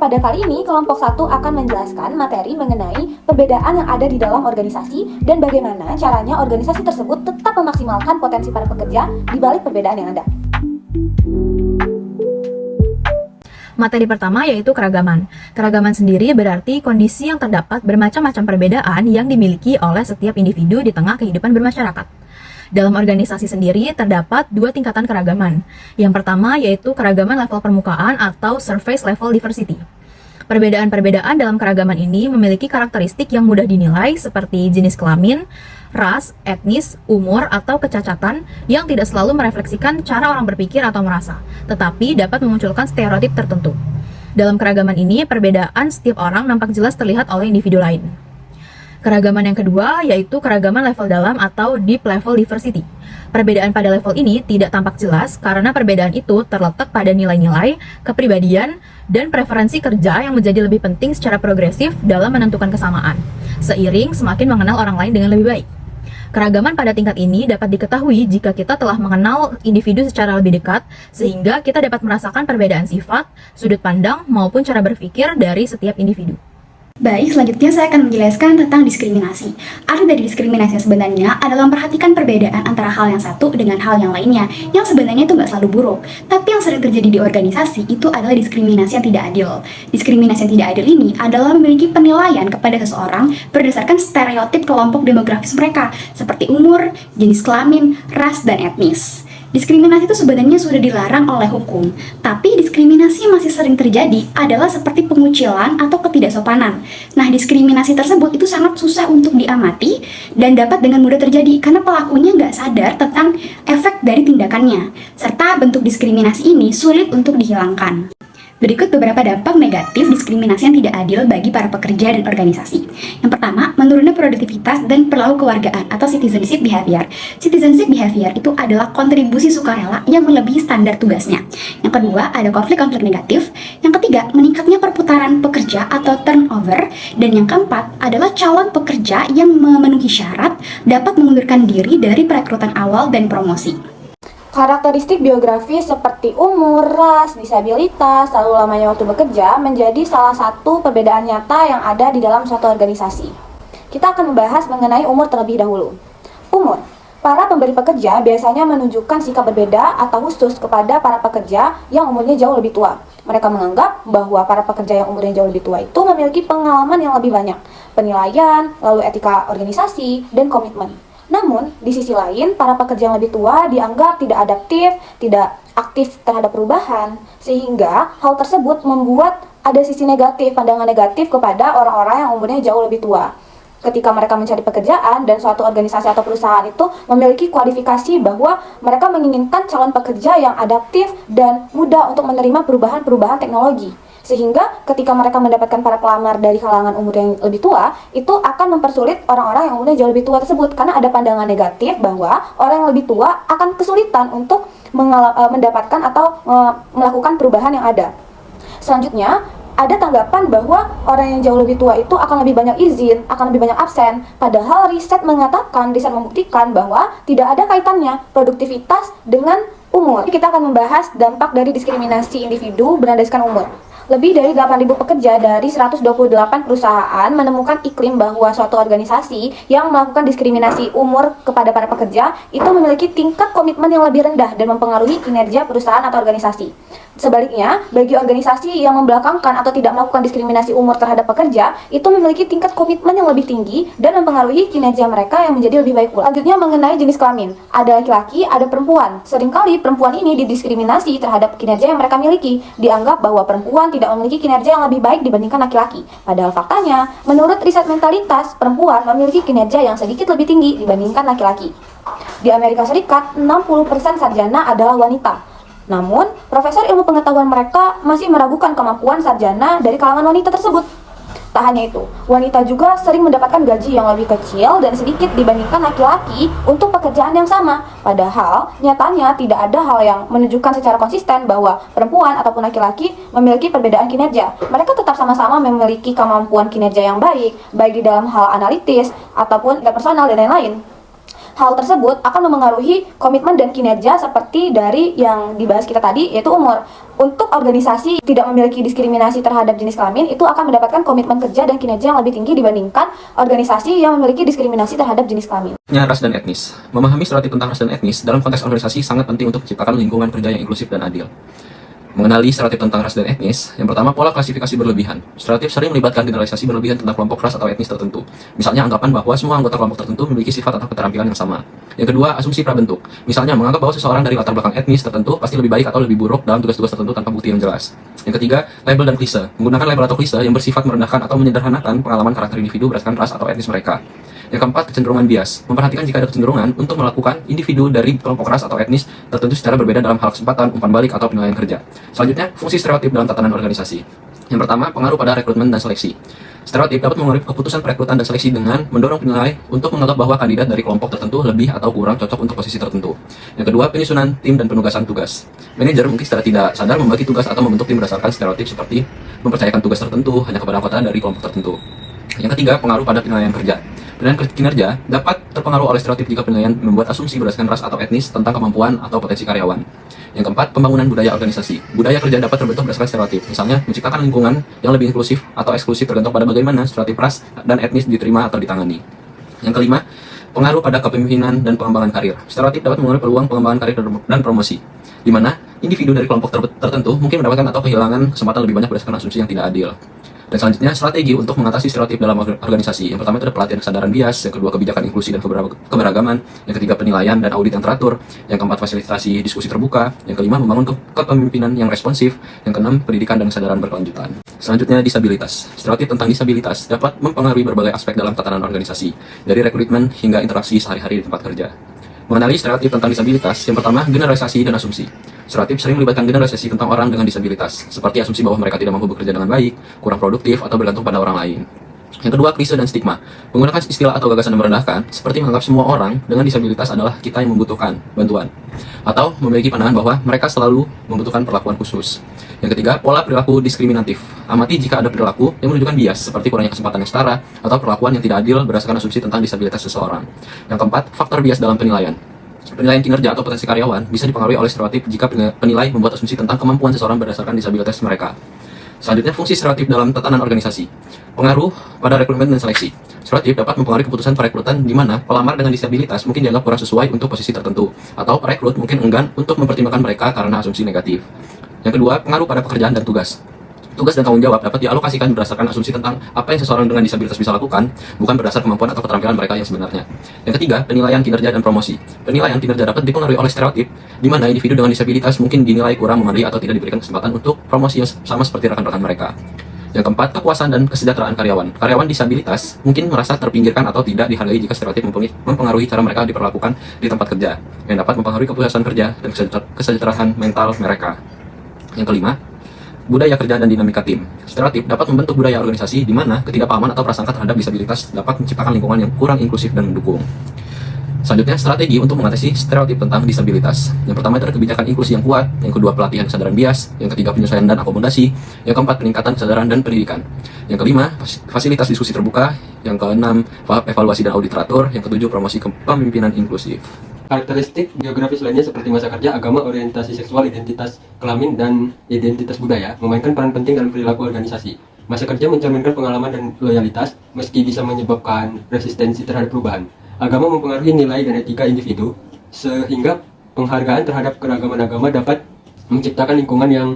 pada kali ini, kelompok 1 akan menjelaskan materi mengenai perbedaan yang ada di dalam organisasi dan bagaimana caranya organisasi tersebut tetap memaksimalkan potensi para pekerja di balik perbedaan yang ada. Materi pertama yaitu keragaman. Keragaman sendiri berarti kondisi yang terdapat bermacam-macam perbedaan yang dimiliki oleh setiap individu di tengah kehidupan bermasyarakat. Dalam organisasi sendiri terdapat dua tingkatan keragaman. Yang pertama yaitu keragaman level permukaan atau surface level diversity. Perbedaan-perbedaan dalam keragaman ini memiliki karakteristik yang mudah dinilai seperti jenis kelamin, ras, etnis, umur, atau kecacatan yang tidak selalu merefleksikan cara orang berpikir atau merasa, tetapi dapat memunculkan stereotip tertentu. Dalam keragaman ini, perbedaan setiap orang nampak jelas terlihat oleh individu lain. Keragaman yang kedua yaitu keragaman level dalam atau deep level diversity. Perbedaan pada level ini tidak tampak jelas karena perbedaan itu terletak pada nilai-nilai, kepribadian, dan preferensi kerja yang menjadi lebih penting secara progresif dalam menentukan kesamaan, seiring semakin mengenal orang lain dengan lebih baik. Keragaman pada tingkat ini dapat diketahui jika kita telah mengenal individu secara lebih dekat, sehingga kita dapat merasakan perbedaan sifat, sudut pandang, maupun cara berpikir dari setiap individu. Baik, selanjutnya saya akan menjelaskan tentang diskriminasi. Arti dari diskriminasi sebenarnya adalah memperhatikan perbedaan antara hal yang satu dengan hal yang lainnya, yang sebenarnya itu nggak selalu buruk. Tapi yang sering terjadi di organisasi itu adalah diskriminasi yang tidak adil. Diskriminasi yang tidak adil ini adalah memiliki penilaian kepada seseorang berdasarkan stereotip kelompok demografis mereka, seperti umur, jenis kelamin, ras, dan etnis. Diskriminasi itu sebenarnya sudah dilarang oleh hukum, tapi diskriminasi yang masih sering terjadi adalah seperti pengucilan atau ketidaksopanan. Nah, diskriminasi tersebut itu sangat susah untuk diamati dan dapat dengan mudah terjadi karena pelakunya nggak sadar tentang efek dari tindakannya, serta bentuk diskriminasi ini sulit untuk dihilangkan. Berikut beberapa dampak negatif diskriminasi yang tidak adil bagi para pekerja dan organisasi. Yang pertama, menurunnya produktivitas dan perilaku kewargaan atau citizenship behavior. Citizenship behavior itu adalah kontribusi sukarela yang melebihi standar tugasnya. Yang kedua, ada konflik-konflik negatif. Yang ketiga, meningkatnya perputaran pekerja atau turnover. Dan yang keempat, adalah calon pekerja yang memenuhi syarat dapat mengundurkan diri dari perekrutan awal dan promosi. Karakteristik biografi seperti umur, ras, disabilitas, lalu lamanya waktu bekerja menjadi salah satu perbedaan nyata yang ada di dalam suatu organisasi. Kita akan membahas mengenai umur terlebih dahulu. Umur. Para pemberi pekerja biasanya menunjukkan sikap berbeda atau khusus kepada para pekerja yang umurnya jauh lebih tua. Mereka menganggap bahwa para pekerja yang umurnya jauh lebih tua itu memiliki pengalaman yang lebih banyak, penilaian, lalu etika organisasi, dan komitmen. Namun, di sisi lain, para pekerja yang lebih tua dianggap tidak adaptif, tidak aktif terhadap perubahan, sehingga hal tersebut membuat ada sisi negatif, pandangan negatif kepada orang-orang yang umurnya jauh lebih tua. Ketika mereka mencari pekerjaan dan suatu organisasi atau perusahaan itu memiliki kualifikasi bahwa mereka menginginkan calon pekerja yang adaptif dan mudah untuk menerima perubahan-perubahan teknologi. Sehingga ketika mereka mendapatkan para pelamar dari kalangan umur yang lebih tua, itu akan mempersulit orang-orang yang umurnya jauh lebih tua tersebut. Karena ada pandangan negatif bahwa orang yang lebih tua akan kesulitan untuk mendapatkan atau melakukan perubahan yang ada. Selanjutnya, ada tanggapan bahwa orang yang jauh lebih tua itu akan lebih banyak izin, akan lebih banyak absen. Padahal riset membuktikan bahwa tidak ada kaitannya produktivitas dengan umur. Kita akan membahas dampak dari diskriminasi individu berdasarkan umur. Lebih dari 8.000 pekerja dari 128 perusahaan menemukan iklim bahwa suatu organisasi yang melakukan diskriminasi umur kepada para pekerja itu memiliki tingkat komitmen yang lebih rendah dan mempengaruhi kinerja perusahaan atau organisasi. Sebaliknya, bagi organisasi yang membelakangkan atau tidak melakukan diskriminasi umur terhadap pekerja, itu memiliki tingkat komitmen yang lebih tinggi dan mempengaruhi kinerja mereka yang menjadi lebih baik pula. Selanjutnya mengenai jenis kelamin. Ada laki-laki, ada perempuan. Seringkali perempuan ini didiskriminasi terhadap kinerja yang mereka miliki. Dianggap bahwa perempuan tidak memiliki kinerja yang lebih baik dibandingkan laki-laki. Padahal faktanya, menurut riset mentalitas, perempuan memiliki kinerja yang sedikit lebih tinggi dibandingkan laki-laki. Di Amerika Serikat, 60% sarjana adalah wanita. Namun, profesor ilmu pengetahuan mereka masih meragukan kemampuan sarjana dari kalangan wanita tersebut. Tak hanya itu, wanita juga sering mendapatkan gaji yang lebih kecil dan sedikit dibandingkan laki-laki untuk pekerjaan yang sama. Padahal, nyatanya tidak ada hal yang menunjukkan secara konsisten bahwa perempuan ataupun laki-laki memiliki perbedaan kinerja. Mereka tetap sama-sama memiliki kemampuan kinerja yang baik, baik di dalam hal analitis ataupun personal dan lain-lain. Hal tersebut akan memengaruhi komitmen dan kinerja seperti dari yang dibahas kita tadi, yaitu umur. Untuk organisasi tidak memiliki diskriminasi terhadap jenis kelamin, itu akan mendapatkan komitmen kerja dan kinerja yang lebih tinggi dibandingkan organisasi yang memiliki diskriminasi terhadap jenis kelamin. Ras dan etnis. Memahami stereotip tentang ras dan etnis dalam konteks organisasi sangat penting untuk menciptakan lingkungan kerja yang inklusif dan adil. Mengenali stereotip tentang ras dan etnis, yang pertama, pola klasifikasi berlebihan. Stereotip sering melibatkan generalisasi berlebihan tentang kelompok ras atau etnis tertentu. Misalnya anggapan bahwa semua anggota kelompok tertentu memiliki sifat atau keterampilan yang sama. Yang kedua, asumsi prabentuk. Misalnya menganggap bahwa seseorang dari latar belakang etnis tertentu pasti lebih baik atau lebih buruk dalam tugas-tugas tertentu tanpa bukti yang jelas. Yang ketiga, label dan klise. Menggunakan label atau klise yang bersifat merendahkan atau menyederhanakan pengalaman karakter individu berdasarkan ras atau etnis mereka. Yang keempat, kecenderungan bias. Memperhatikan jika ada kecenderungan untuk melakukan individu dari kelompok ras atau etnis tertentu secara berbeda dalam hal kesempatan, umpan balik, atau penilaian kerja. Selanjutnya, fungsi stereotip dalam tatanan organisasi. Yang pertama, pengaruh pada rekrutmen dan seleksi. Stereotip dapat mengaruhi keputusan perekrutan dan seleksi dengan mendorong penilai untuk menganggap bahwa kandidat dari kelompok tertentu lebih atau kurang cocok untuk posisi tertentu. Yang kedua, penyusunan tim dan penugasan tugas. Manajer mungkin secara tidak sadar membagi tugas atau membentuk tim berdasarkan stereotip seperti mempercayakan tugas tertentu hanya kepada anggota dari kelompok tertentu. Yang ketiga, pengaruh pada penilaian kerja. Penilaian kinerja dapat terpengaruh oleh stereotip jika penilaian membuat asumsi berdasarkan ras atau etnis tentang kemampuan atau potensi karyawan. Yang keempat, pembangunan budaya organisasi. Budaya kerja dapat terbentuk berdasarkan stereotip, misalnya menciptakan lingkungan yang lebih inklusif atau eksklusif tergantung pada bagaimana stereotip ras dan etnis diterima atau ditangani. Yang kelima, pengaruh pada kepemimpinan dan pengembangan karir. Stereotip dapat mengaruhi peluang pengembangan karir dan promosi, di mana individu dari kelompok tertentu mungkin mendapatkan atau kehilangan kesempatan lebih banyak berdasarkan asumsi yang tidak adil. Dan selanjutnya, strategi untuk mengatasi stereotip dalam organisasi. Yang pertama itu ada pelatihan kesadaran bias, yang kedua kebijakan inklusi dan keberagaman, yang ketiga penilaian dan audit yang teratur, yang keempat fasilitasi diskusi terbuka, yang kelima membangun kepemimpinan yang responsif, yang keenam pendidikan dan kesadaran berkelanjutan. Selanjutnya, disabilitas. Stereotip tentang disabilitas dapat mempengaruhi berbagai aspek dalam tatanan organisasi, dari rekrutmen hingga interaksi sehari-hari di tempat kerja. Mengenali stereotip tentang disabilitas, yang pertama, generalisasi dan asumsi. Stereotip sering melibatkan generalisasi tentang orang dengan disabilitas, seperti asumsi bahwa mereka tidak mampu bekerja dengan baik, kurang produktif, atau bergantung pada orang lain. Yang kedua, klise dan stigma. Menggunakan istilah atau gagasan yang merendahkan, seperti menganggap semua orang dengan disabilitas adalah kita yang membutuhkan bantuan, atau memiliki pandangan bahwa mereka selalu membutuhkan perlakuan khusus. Yang ketiga, pola perilaku diskriminatif. Amati jika ada perilaku yang menunjukkan bias, seperti kurangnya kesempatan yang setara, atau perlakuan yang tidak adil berdasarkan asumsi tentang disabilitas seseorang. Yang keempat, faktor bias dalam penilaian. Penilaian kinerja atau potensi karyawan bisa dipengaruhi oleh stereotip jika penilai membuat asumsi tentang kemampuan seseorang berdasarkan disabilitas mereka. Selanjutnya, fungsi stereotip dalam tatanan organisasi. Pengaruh pada rekrutmen dan seleksi. Stereotip dapat mempengaruhi keputusan perekrutan di mana pelamar dengan disabilitas mungkin dianggap kurang sesuai untuk posisi tertentu, atau perekrut mungkin enggan untuk mempertimbangkan mereka karena asumsi negatif. Yang kedua, pengaruh pada pekerjaan dan tugas. Tugas dan tanggung jawab dapat dialokasikan berdasarkan asumsi tentang apa yang seseorang dengan disabilitas bisa lakukan, bukan berdasar kemampuan atau keterampilan mereka yang sebenarnya. Yang ketiga, penilaian kinerja dan promosi. Penilaian kinerja dapat dipengaruhi oleh stereotip, di mana individu dengan disabilitas mungkin dinilai kurang memadai atau tidak diberikan kesempatan untuk promosi yang sama seperti rekan-rekan mereka. Yang keempat, kepuasan dan kesejahteraan karyawan. Karyawan disabilitas mungkin merasa terpinggirkan atau tidak dihargai jika stereotip mempengaruhi cara mereka diperlakukan di tempat kerja, yang dapat mempengaruhi kepuasan kerja dan kesejahteraan mental mereka. Yang kelima, budaya kerja dan dinamika tim. Stereotip dapat membentuk budaya organisasi di mana ketidakpahaman atau prasangka terhadap disabilitas dapat menciptakan lingkungan yang kurang inklusif dan mendukung. Selanjutnya, strategi untuk mengatasi stereotip tentang disabilitas. Yang pertama itu ada kebijakan inklusi yang kuat, yang kedua pelatihan kesadaran bias, yang ketiga penyesuaian dan akomodasi, yang keempat peningkatan kesadaran dan pendidikan, yang kelima fasilitas diskusi terbuka, yang keenam evaluasi dan audit teratur, yang ketujuh promosi kepemimpinan inklusif. Karakteristik geografis lainnya seperti masa kerja, agama, orientasi seksual, identitas kelamin, dan identitas budaya memainkan peran penting dalam perilaku organisasi. Masa kerja mencerminkan pengalaman dan loyalitas, meski bisa menyebabkan resistensi terhadap perubahan. Agama mempengaruhi nilai dan etika individu, sehingga penghargaan terhadap keragaman agama dapat menciptakan lingkungan yang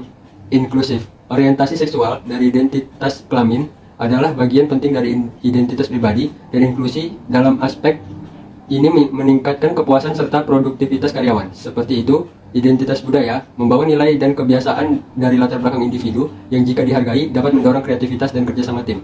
inklusif. Orientasi seksual dari identitas kelamin adalah bagian penting dari identitas pribadi, dan inklusi dalam aspek ini meningkatkan kepuasan serta produktivitas karyawan. Seperti itu, identitas budaya membawa nilai dan kebiasaan dari latar belakang individu yang jika dihargai dapat mendorong kreativitas dan kerjasama tim.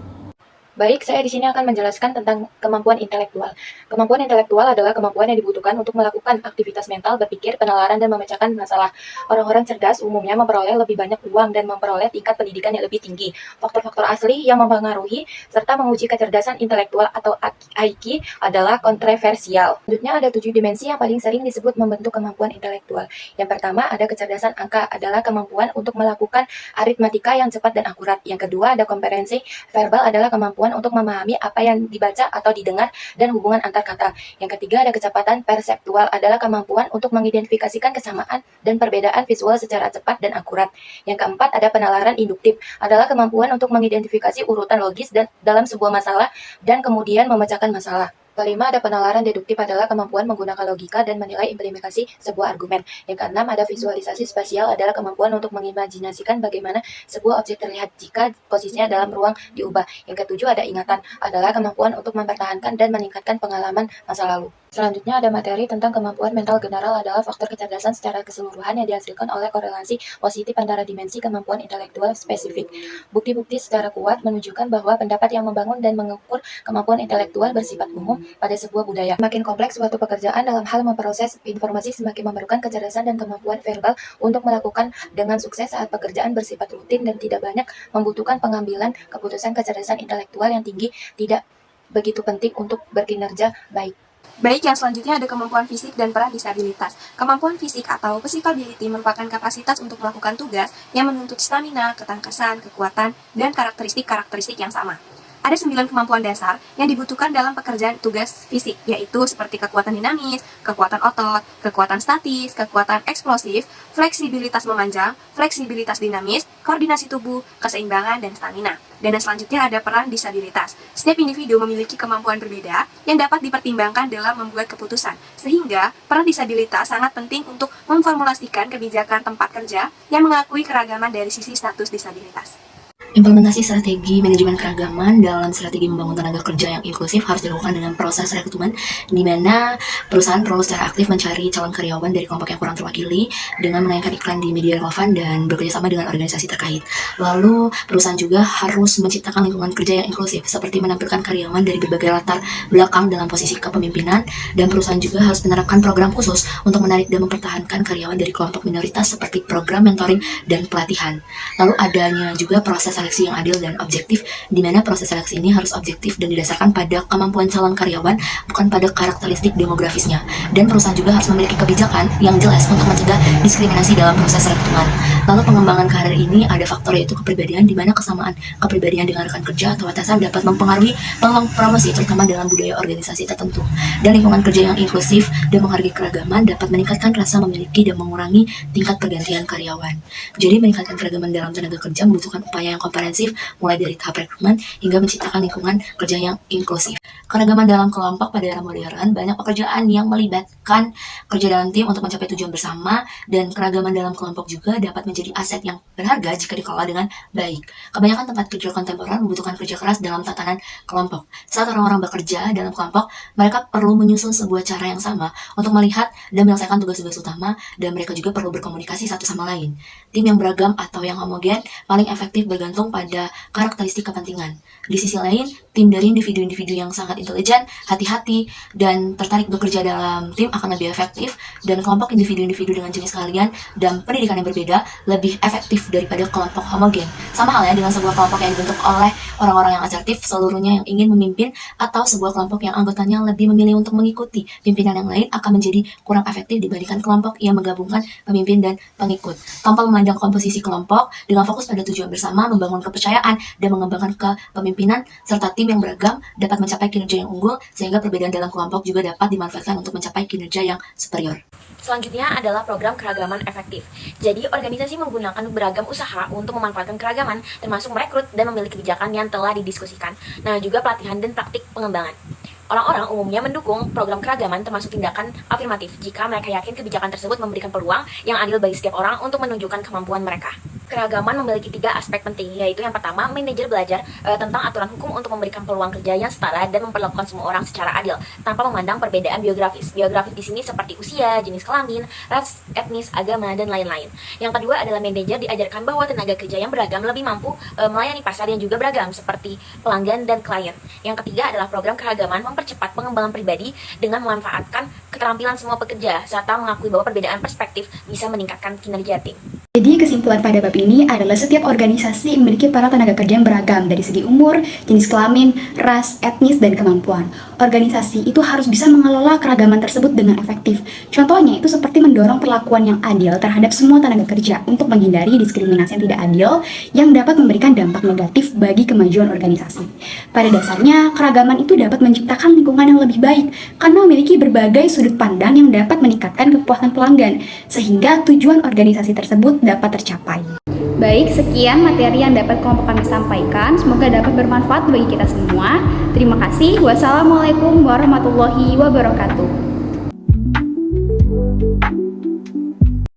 Baik, saya di sini akan menjelaskan tentang kemampuan intelektual. Kemampuan intelektual adalah kemampuan yang dibutuhkan untuk melakukan aktivitas mental, berpikir, penalaran, dan memecahkan masalah. Orang-orang cerdas umumnya memperoleh lebih banyak uang dan memperoleh tingkat pendidikan yang lebih tinggi. Faktor-faktor asli yang mempengaruhi serta menguji kecerdasan intelektual atau IQ adalah kontroversial. Selanjutnya ada 7 dimensi yang paling sering disebut membentuk kemampuan intelektual. Yang pertama ada kecerdasan angka, adalah kemampuan untuk melakukan aritmatika yang cepat dan akurat. Yang kedua ada kompetensi verbal, adalah kemampuan kemampuan untuk memahami apa yang dibaca atau didengar dan hubungan antar kata. Yang ketiga ada kecepatan perseptual, adalah kemampuan untuk mengidentifikasikan kesamaan dan perbedaan visual secara cepat dan akurat. Yang keempat ada penalaran induktif, adalah kemampuan untuk mengidentifikasi urutan logis dalam sebuah masalah dan kemudian memecahkan masalah. Kelima ada penalaran deduktif, adalah kemampuan menggunakan logika dan menilai implementasi sebuah argumen. Yang keenam ada visualisasi spasial, adalah kemampuan untuk mengimajinasikan bagaimana sebuah objek terlihat jika posisinya dalam ruang diubah. Yang ketujuh ada ingatan, adalah kemampuan untuk mempertahankan dan meningkatkan pengalaman masa lalu. Selanjutnya ada materi tentang kemampuan mental general, adalah faktor kecerdasan secara keseluruhan yang dihasilkan oleh korelasi positif antara dimensi kemampuan intelektual spesifik. Bukti-bukti secara kuat menunjukkan bahwa pendapat yang membangun dan mengukur kemampuan intelektual bersifat umum pada sebuah budaya. Semakin kompleks suatu pekerjaan dalam hal memproses informasi, semakin memerlukan kecerdasan dan kemampuan verbal untuk melakukan dengan sukses saat pekerjaan bersifat rutin dan tidak banyak membutuhkan pengambilan keputusan. Kecerdasan intelektual yang tinggi tidak begitu penting untuk berkinerja baik. Baik, yang selanjutnya ada kemampuan fisik dan peran disabilitas. Kemampuan fisik atau physical ability merupakan kapasitas untuk melakukan tugas yang menuntut stamina, ketangkasan, kekuatan, dan karakteristik yang sama. Ada 9 kemampuan dasar yang dibutuhkan dalam pekerjaan tugas fisik, yaitu seperti kekuatan dinamis, kekuatan otot, kekuatan statis, kekuatan eksplosif, fleksibilitas memanjang, fleksibilitas dinamis, koordinasi tubuh, keseimbangan, dan stamina. Dan selanjutnya ada peran disabilitas. Setiap individu memiliki kemampuan berbeda yang dapat dipertimbangkan dalam membuat keputusan, sehingga peran disabilitas sangat penting untuk memformulasikan kebijakan tempat kerja yang mengakui keragaman dari sisi status disabilitas. Implementasi strategi manajemen keragaman dalam strategi membangun tenaga kerja yang inklusif harus dilakukan dengan proses rekrutmen, di mana perusahaan perlu secara aktif mencari calon karyawan dari kelompok yang kurang terwakili dengan menayangkan iklan di media relevan dan bekerjasama dengan organisasi terkait. Lalu, perusahaan juga harus menciptakan lingkungan kerja yang inklusif, seperti menampilkan karyawan dari berbagai latar belakang dalam posisi kepemimpinan, dan perusahaan juga harus menerapkan program khusus untuk menarik dan mempertahankan karyawan dari kelompok minoritas seperti program mentoring dan pelatihan. Lalu adanya juga proses seleksi yang adil dan objektif, di mana proses seleksi ini harus objektif dan didasarkan pada kemampuan calon karyawan, bukan pada karakteristik demografisnya. Dan perusahaan juga harus memiliki kebijakan yang jelas untuk mencegah diskriminasi dalam proses rekrutmen. Lalu pengembangan karir ini ada faktor yaitu kepribadian, di mana kesamaan kepribadian dengan rekan kerja atau atasan dapat mempengaruhi peluang promosi, terutama dalam budaya organisasi tertentu. Dan lingkungan kerja yang inklusif dan menghargai keragaman dapat meningkatkan rasa memiliki dan mengurangi tingkat pergantian karyawan. Jadi meningkatkan keragaman dalam tenaga kerja membutuhkan upaya yang komprehensif, mulai dari tahap rekrutmen hingga menciptakan lingkungan kerja yang inklusif. Keragaman dalam kelompok pada era modern, banyak pekerjaan yang melibatkan kerja dalam tim untuk mencapai tujuan bersama, dan keragaman dalam kelompok juga dapat menjadi aset yang berharga jika dikelola dengan baik. Kebanyakan tempat kerja kontemporer membutuhkan kerja keras dalam tatanan kelompok. Saat orang-orang bekerja dalam kelompok, mereka perlu menyusun sebuah cara yang sama untuk melihat dan menyelesaikan tugas-tugas utama, dan mereka juga perlu berkomunikasi satu sama lain. Tim yang beragam atau yang homogen paling efektif bergantung pada karakteristik kepentingan. Di sisi lain, tim dari individu-individu yang sangat intelijen, hati-hati, dan tertarik bekerja dalam tim akan lebih efektif, dan kelompok individu-individu dengan jenis keahlian dan pendidikan yang berbeda lebih efektif daripada kelompok homogen. Sama halnya dengan sebuah kelompok yang dibentuk oleh orang-orang yang asertif, seluruhnya yang ingin memimpin, atau sebuah kelompok yang anggotanya lebih memilih untuk mengikuti pimpinan yang lain akan menjadi kurang efektif dibandingkan kelompok yang menggabungkan pemimpin dan pengikut. Tanpa memandang komposisi kelompok, dengan fokus pada tujuan bersama, membangun kepercayaan, dan mengembangkan kepemimpinan, serta tim yang beragam dapat mencapai kinerja yang unggul, sehingga perbedaan dalam kelompok juga dapat dimanfaatkan untuk mencapai kinerja yang superior. Selanjutnya adalah program keragaman efektif. Jadi, organisasi menggunakan beragam usaha untuk memanfaatkan keragaman, termasuk merekrut dan memilih kebijakan yang telah didiskusikan. Nah, juga pelatihan dan praktik pengembangan. Orang-orang umumnya mendukung program keragaman termasuk tindakan afirmatif jika mereka yakin kebijakan tersebut memberikan peluang yang adil bagi setiap orang untuk menunjukkan kemampuan mereka. Keragaman memiliki 3 aspek penting, yaitu yang pertama, manajer belajar tentang aturan hukum untuk memberikan peluang kerja yang setara dan memperlakukan semua orang secara adil, tanpa memandang perbedaan biografis. Biografis di sini seperti usia, jenis kelamin, ras, etnis, agama, dan lain-lain. Yang kedua adalah manajer diajarkan bahwa tenaga kerja yang beragam lebih mampu melayani pasar yang juga beragam, seperti pelanggan dan klien. Yang ketiga adalah program keragaman mempercepat pengembangan pribadi dengan memanfaatkan keterampilan semua pekerja, serta mengakui bahwa perbedaan perspektif bisa meningkatkan kinerja tim. Jadi kesimpulan pada bab ini adalah setiap organisasi memiliki para tenaga kerja yang beragam dari segi umur, jenis kelamin, ras, etnis, dan kemampuan. Organisasi itu harus bisa mengelola keragaman tersebut dengan efektif. Contohnya itu seperti mendorong perlakuan yang adil terhadap semua tenaga kerja untuk menghindari diskriminasi yang tidak adil yang dapat memberikan dampak negatif bagi kemajuan organisasi. Pada dasarnya, keragaman itu dapat menciptakan lingkungan yang lebih baik karena memiliki berbagai sudut pandang yang dapat meningkatkan kepuasan pelanggan, sehingga tujuan organisasi tersebut dapat tercapai. Baik, sekian materi yang dapat kelompok kami sampaikan. Semoga dapat bermanfaat bagi kita semua. Terima kasih. Wassalamualaikum warahmatullahi wabarakatuh.